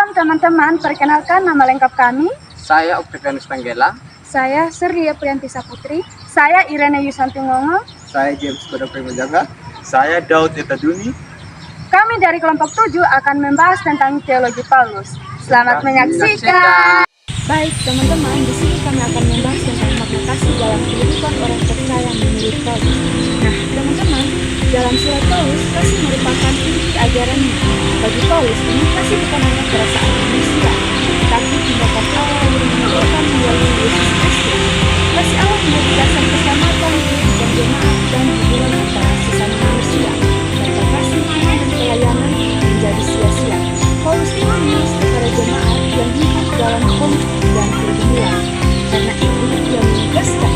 Shalom teman-teman, perkenalkan nama lengkap kami. Saya Octavianus Tanggela. Saya Serlia Priyanti Saputri. Saya Irene Yusanti Ngongo. Saya James Bodo Primojaga. Saya Daud Etaduni. Kami dari kelompok 7 akan membahas tentang teologi Paulus. Selamat menyaksikan. Baik teman-teman, di sini kami akan membahas tentang makna kasih dalam kehidupan orang percaya menurut Paulus. Nah teman-teman, dalam surat Paulus, kasih merupakan inti ajarannya. Bagi Paulus, ini kasih bukan hanya perasaan manusia, tapi tindakan Allah yang dinyatakan melalui Yesus Kristus. Kasih Allah menjadi dasar keselamatan kehidupan jemaat dan hubungan antara sesama manusia. Tanpa kasih iman dan pelayanan menjadi sia-sia. Paulus ini menulis kepada jemaat yang hidup dalam konflik dan pergumulan. Karena itu, ia menegaskan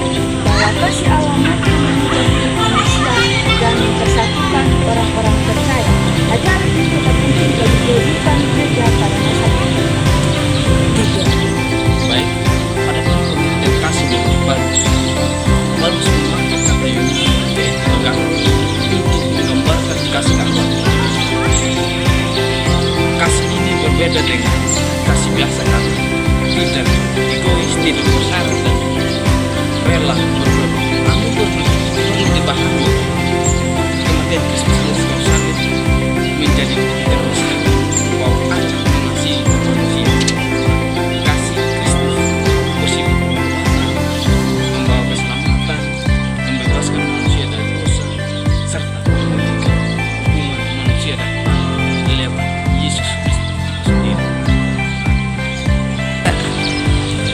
bahwa kasih Allah mampu mengubah hidup manusia dan mempersatukan orang-orang percaya. Ajaran ini tetap penting bagi kehidupan gereja pada masa kini. Baik, pada pengertian kasih menurut Paulus memakai kata Yunani yaitu agape untuk menggambarkan kasih Allah. Kasih ini berbeda dengan kasih biasa kami. Tidak egois, tidak bersyarat dan rela berkorban. Namun perlu dipahami kematian Kristus Yesus yang sakit menjadi bukti besar bahwa Allah mengasihi manusia. Kasih Kristus bersifat membawa keselamatan, membebaskan manusia dari dosa, serta memulihkan hubungan manusia dan Allah lewat Yesus Kristus sendiri.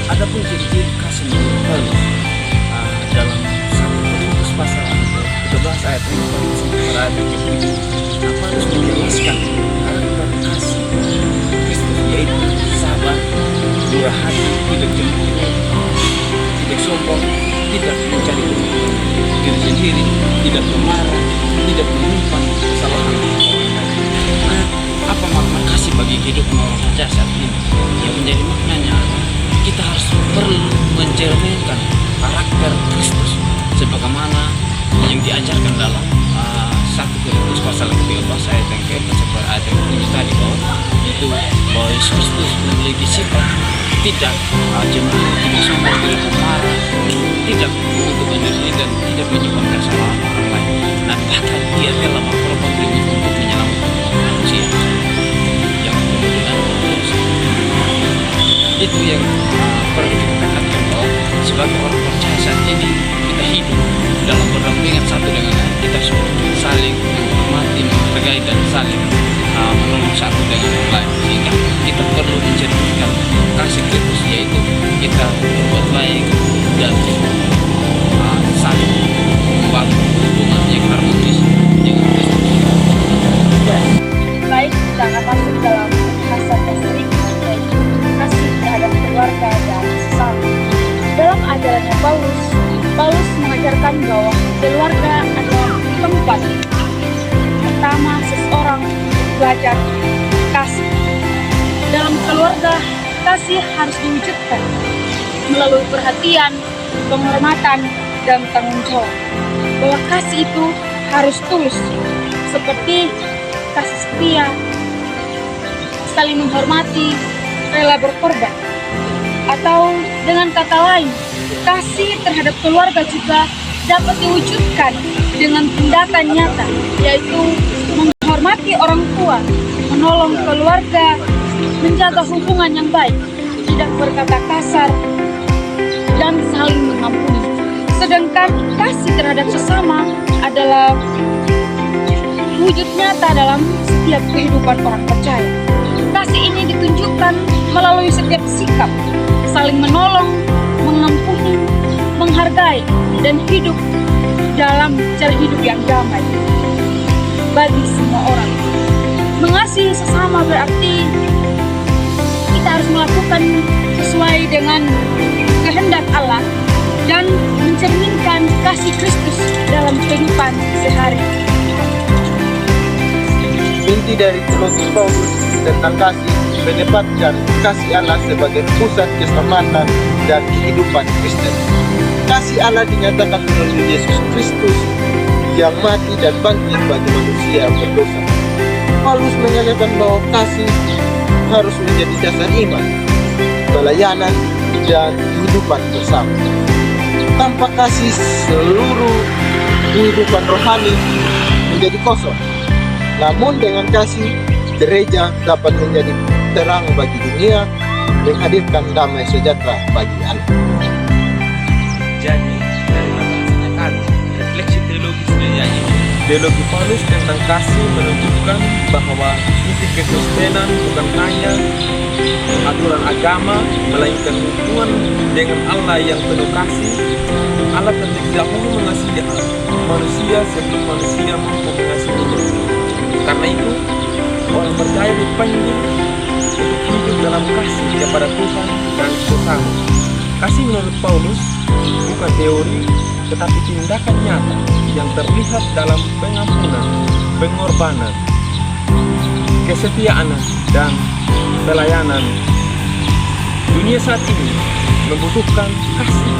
Adapun ciri-ciri kasih menurut Paulus dalam 1 Korintus pasal 13 ayat 5 sampai ayat 7, Paulus menjelaskan karakter kasih Kristus yaitu sabar, murah hati, tidak cemburu, tidak sombong, tidak mencari keuntungan diri sendiri, tidak pemarah, tidak menyimpan kesalahan orang lain. Apa makna kasih bagi kehidupan orang percaya saat ini? Yang menjadi maknanya kita harus perlu mencerminkan karakter Kristus sebagaimana yang diajarkan dalam 1 Korintus pasal 13 ayat yang ke-4 sampai ayat yang ke-7 tadi, bahwa Yesus Kristus memiliki sifat tidak cemburu, tidak sombong, tidak pemarah, tidak mengutukkan diri dan tidak menyimpan kesalahan orang lain. Nah, bahkan dia telah berkorban diri untuk menyelamatkan manusia yang dengan dosa. Itu yang perlu kita katakan bahwa sebagai orang percaya saat ini kita hidup dalam berdampingan satu dengan lain. Kita saling menghormati, menghargai dan saling menolong satu dengan yang lain. Sehingga kita perlu mencerminkan kasih Kristus, yaitu kita berbuat baik dan saling membangun hubungan yang harmonis dengan Kristus. Baik, kita akan masuk dalam pembahasan yang berikut, yaitu kasih terhadap keluarga dan sesama. Dalam ajarannya Paulus mengajarkan bahwa keluarga adalah tempat pertama seseorang belajar kasih. Dalam keluarga, kasih harus diwujudkan melalui perhatian, penghormatan, dan tanggung jawab. Bahwa kasih itu harus tulus, seperti kasih setia, saling menghormati, rela berkorban. Atau dengan kata lain, kasih terhadap keluarga juga dapat diwujudkan dengan tindakan nyata, yaitu menghormati orang tua, menolong keluarga, menjaga hubungan yang baik, tidak berkata kasar, dan saling mengampuni. Sedangkan kasih terhadap sesama adalah wujud nyata dalam setiap kehidupan orang percaya. Kasih ini ditunjukkan melalui setiap sikap, saling menolong, mengampuni, menghargai, dan hidup dalam cara hidup yang damai bagi semua orang. Mengasihi sesama berarti kita harus melakukan sesuai dengan kehendak Allah dan mencerminkan kasih Kristus dalam kehidupan sehari. Inti dari teologi Paulus tentang kasih menempatkan kasih Allah sebagai pusat keselamatan dan kehidupan Kristen. Kasih Allah dinyatakan melalui Yesus Kristus yang mati dan bangkit bagi manusia yang berdosa. Paulus menyatakan bahwa kasih harus menjadi dasar iman, pelayanan, dan kehidupan bersama. Tanpa kasih, seluruh kehidupan rohani menjadi kosong. Namun dengan kasih, gereja dapat menjadi terang bagi dunia, menghadirkan damai sejahtera bagi anak. Jadi, dari mata tadi, refleksi teologis gereja ini, teologi Paulus tentang kasih menunjukkan bahwa inti kekristenan bukan hanya aturan agama, melainkan hubungan dengan Allah yang penuh kasih. Allah tentu tidak mau mengasihi manusia sebelum manusia mampu mengasihinya. Karena itu, orang percaya dipanggil untuk hidup dalam kasih kepada Tuhan dan sesama. Kasih menurut Paulus bukan teori, tetapi tindakan nyata yang terlihat dalam pengampunan, pengorbanan, kesetiaan, dan pelayanan. Dunia saat ini membutuhkan kasih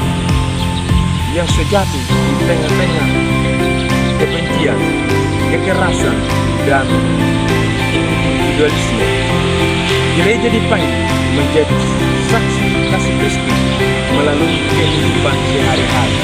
yang sejati di tengah-tengah kebencian, kekerasan, dan individualisme. Gereja dipanggil menjadi saksi kasih Kristus melalui kehidupan sehari-hari.